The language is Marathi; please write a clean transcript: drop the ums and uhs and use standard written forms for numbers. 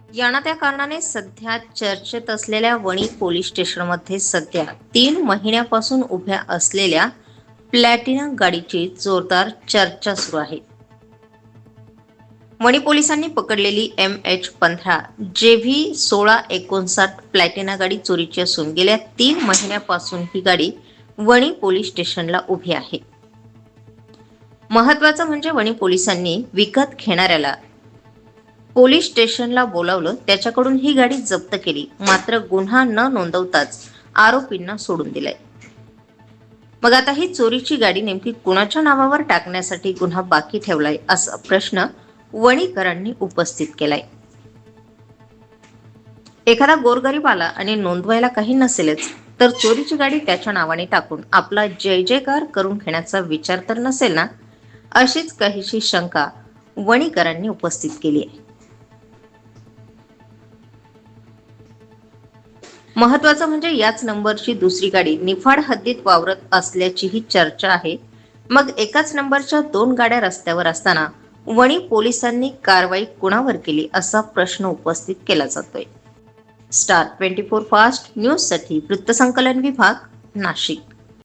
याना त्या कारणाने सध्या चर्चेत असलेल्या वणी पोलीस स्टेशनमध्ये सध्या 3 महिन्यापासून उभ्या असलेल्या प्लॅटिना गाडीची जोरदार चर्चा सुरू आहे. वणी पोलिसांनी पकडलेली MH-15 JV1659 प्लॅटिना गाडी चोरीची असून गेल्या 3 महिन्यापासून ही गाडी वणी पोलीस स्टेशनला उभी आहे. महत्वाचं म्हणजे वणी पोलिसांनी विकत घेणाऱ्याला पोलीस स्टेशनला बोलावलं, त्याच्याकडून ही गाडी जप्त केली, मात्र गुन्हा न नोंदवताच आरोपींना सोडून दिलाय. मग आता ही चोरीची गाडी नेमकी कुणाच्या नावावर टाकण्यासाठी गुन्हा बाकी ठेवलाय असा प्रश्न वणीकरांनी उपस्थित केलाय. एखादा गोरगरीब आला आणि नोंदवायला काही नसेलच तर चोरीची गाडी त्याच्या नावाने टाकून आपला जय जयकार करून घेण्याचा विचार तर नसेल ना, अशीच काहीशी शंका वणीकरांनी उपस्थित केली आहे. महत्वाचं म्हणजे याच नंबरची दुसरी गाडी निफाड हद्दीत वावरत असल्याचीही चर्चा आहे. मग एकाच नंबरच्या 2 गाड्या रस्त्यावर असताना वणी पोलिसांनी कारवाई कुणावर केली असा प्रश्न उपस्थित केला जातोय. स्टार 24 फास्ट न्यूज साठी वृत्तसंकलन विभाग, नाशिक.